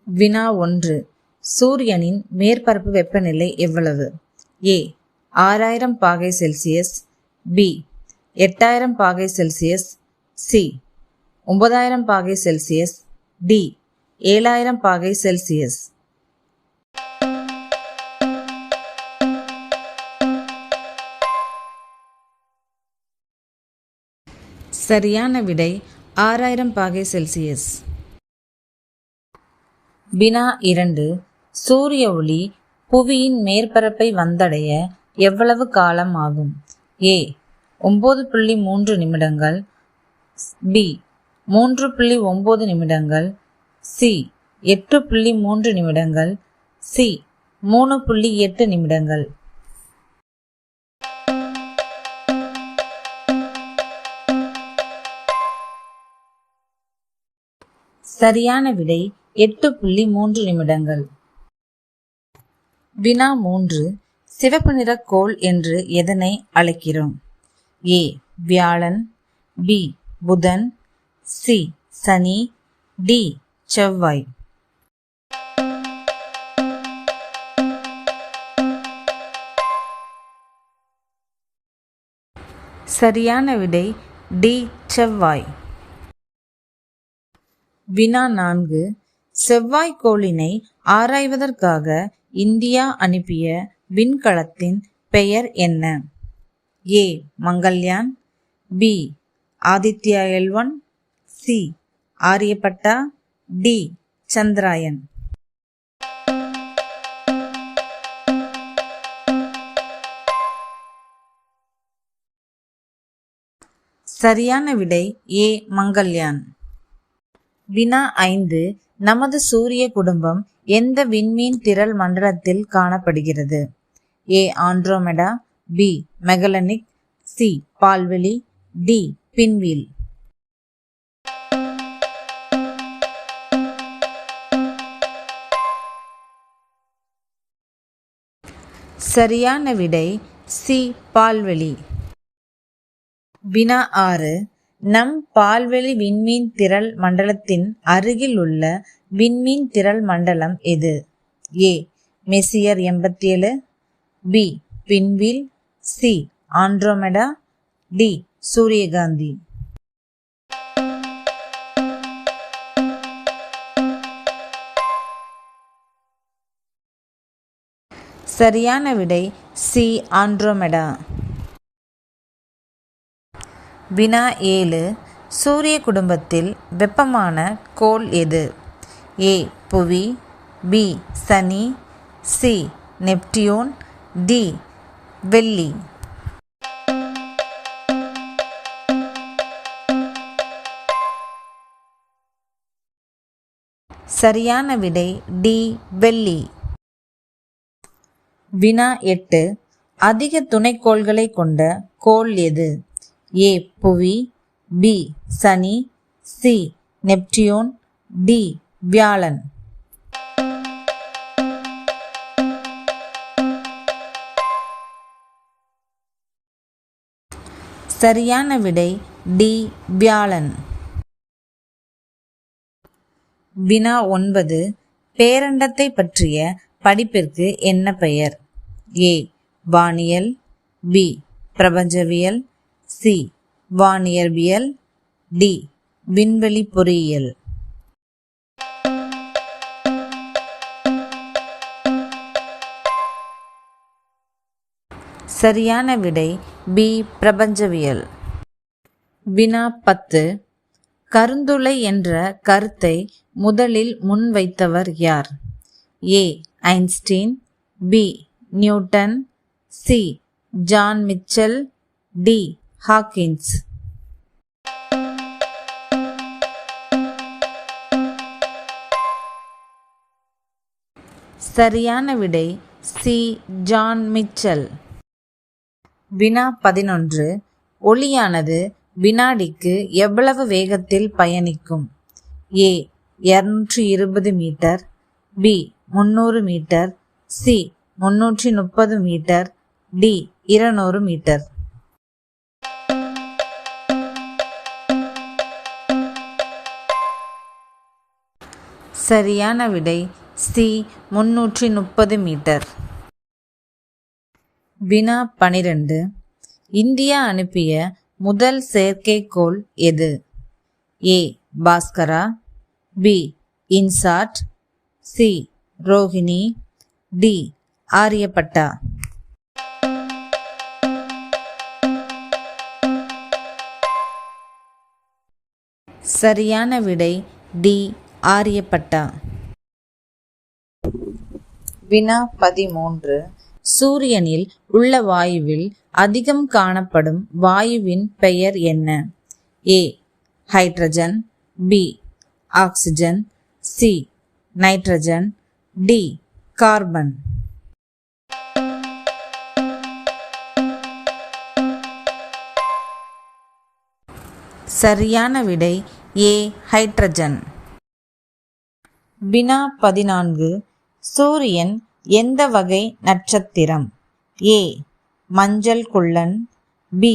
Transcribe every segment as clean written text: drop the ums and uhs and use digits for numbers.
வினா 1. சூரியனின் மேற்பரப்பு வெப்பநிலை எவ்வளவு? A 6000 பாகை செல்சியஸ், B 8000 பாகை செல்சியஸ், C 9000 பாகை செல்சியஸ், D 7000 பாகை செல்சியஸ். சரியான விடை 6000 பாகை செல்சியஸ். வினா 2. சூரிய ஒளி புவியின் மேற்பரப்பை வந்தடைய எவ்வளவு காலம் ஆகும்? A 9.3 நிமிடங்கள், B 3.9 நிமிடங்கள், C 8.3 நிமிடங்கள், C 3.8 நிமிடங்கள். சரியான விடை 8.3 நிமிடங்கள். வினா 3. சிவப்பு நிற கோள் என்று எதனை அழைக்கிறோம்? A வியாழன், B புதன், C சனி, D செவ்வாய். சரியான விடை D செவ்வாய். வினா 4. செவ்வாய்க்கோளினை ஆராய்வதற்காக இந்தியா அனுப்பிய விண்கலத்தின் பெயர் என்ன? A Mangalyaan, B Aditya L1, C Aryabhata, D Chandrayaan. சரியான விடை A மங்கள்யான். வினா 5. நமது சூரிய குடும்பம் எந்த விண்மீன் திரள் மண்டலத்தில் காணப்படுகிறது? A Andromeda, B Magellanic, C பால்வெளி, D pinwheel. சரியான விடை C பால்வெளி. வினா 6. நம் பால்வெளி விண்மீன் திரள் மண்டலத்தின் அருகில் உள்ள விண்மீன் திரள் மண்டலம் எது? A Messier 87, B pinwheel, C Andromeda, D சூரியகாந்தி. சரியான விடை C ஆண்ட்ரோமெடா. வினா 7. சூரிய குடும்பத்தில் வெப்பமான கோள் எது? A புவி, B சனி, C நெப்டியூன், D வெள்ளி. சரியான விடை D வெள்ளி. வினா 8. அதிக துணைக்கோள்களை கொண்ட கோள் எது? A புவி, B சனி, C நெப்டியூன், D வியாழன். சரியான விடை D வியாழன். வினா 9. பேரண்டத்தை பற்றிய படிப்பிற்கு என்ன பெயர்? A வானியல், B பிரபஞ்சவியல், C வானியற்பியல், D விண்வெளி பொறியியல். சரியான விடை B பிரபஞ்சவியல். வினா 10. கருந்துளை என்ற கருத்தை முதலில் முன்வைத்தவர் யார்? A Einstein, B Newton, C John Mitchell, D Hawkins. சரியான விடை C ஜான் மிச்சல். வினா 11. ஒளியானது வினாடிக்கு எவ்வளவு வேகத்தில் பயணிக்கும்? A 220 metre, B 300 metre, C 330 metre, D 200 metre. சரியான விடை சி 330 மீட்டர். வினா 12. இந்தியா அனுப்பிய முதல் செயற்கைக்கோள் எது? A Bhaskara, B INSAT, C Rohini, D Aryabhata. சரியான விடை டி ஆரியப்பட்டா. வினா 13. சூரியனில் உள்ள வாயுவில் அதிகம் காணப்படும் வாயுவின் பெயர் என்ன? A hydrogen, B oxygen, C nitrogen, D carbon. சரியான விடை ஏ ஹைட்ரஜன். வினா 14. சூரியன் எந்த வகை நட்சத்திரம்? ஏ மஞ்சள் குள்ளன், பி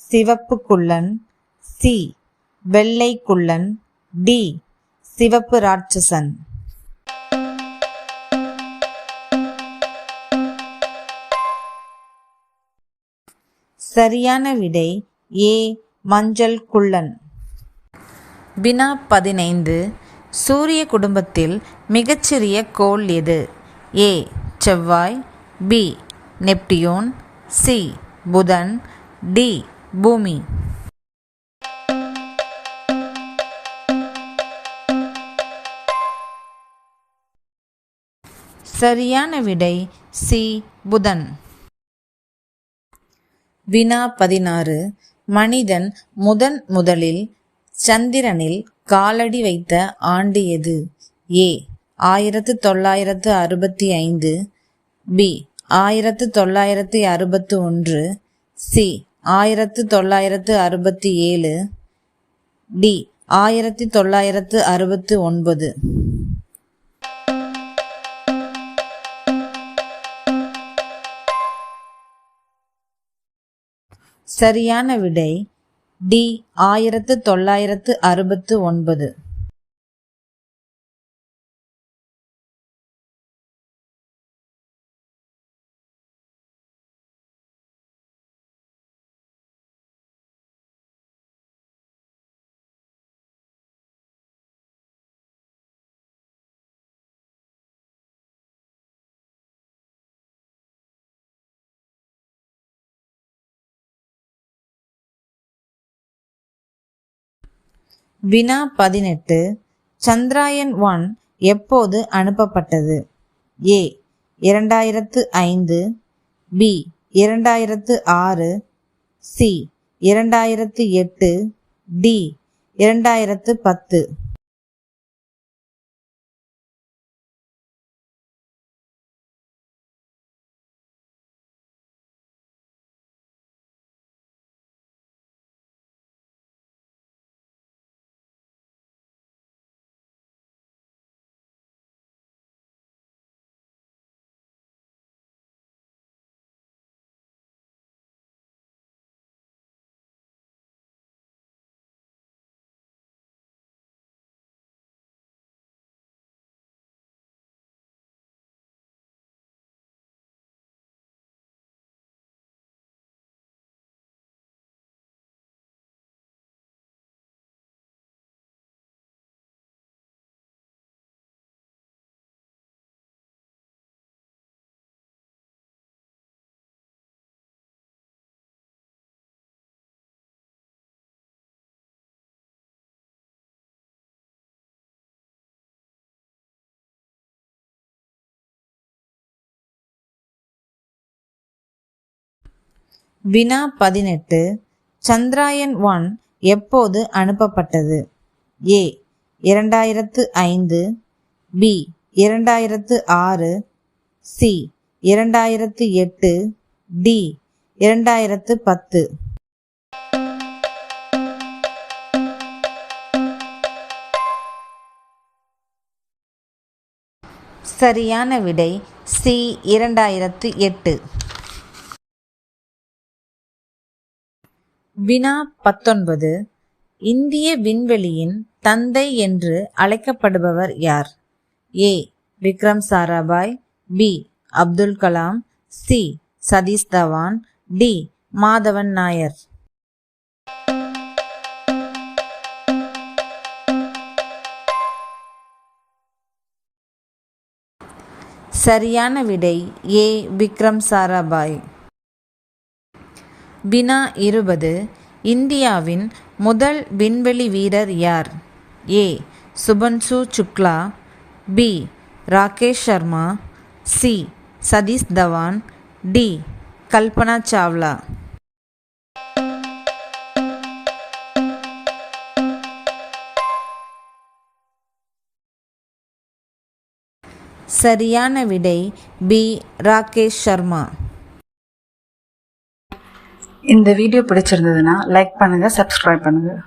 சிவப்பு குள்ளன், சி வெள்ளை குள்ளன், டி சிவப்பு ராட்சசன். சரியான விடை ஏ மஞ்சள் குள்ளன். வினா 15. சூரிய குடும்பத்தில் மிகச்சிறிய கோள் எது? ஏ செவ்வாய், பி நெப்டியூன், சி புதன், டி பூமி. சரியான விடை சி புதன். வினா 16. மனிதன் முதலில் சந்திரனில் காலடி வைத்த ஆண்டு எது? ஏ 1965, பி 1961, சி 1967, டி 1969. சரியான விடை டி 1969. வினா 18. சந்திராயன்-1 எப்போது அனுப்பப்பட்டது? ஏ 2005, பி 2006, சி 2008, டி 2010. வினா 18. சந்திராயன்-1 எப்போது அனுப்பப்பட்டது? ஏ 2005, பி 2006, சி 2008, டி 2010. சரியான விடை சி 2008. வினா 19. இந்திய விண்வெளியின் தந்தை என்று அழைக்கப்படுபவர் யார்? A. Vikram Sarabhai, B. Abdul Kalam, C. Satish Dhawan, D. Madhavan Nair. சரியான விடை ஏ. விக்ரம் சாராபாய். வினா 20. இந்தியாவின் முதல் விண்வெளி வீரர் யார்? A. Shubhanshu Shukla, B. Rakesh Sharma, C. Satish Dhawan, D. Kalpana Chawla. சரியான விடை பி. ராகேஷ் சர்மா. இந்த வீடியோ பிடிச்சிருந்ததுன்னா லைக் பண்ணுங்கள், சப்ஸ்கிரைப் பண்ணுங்கள்.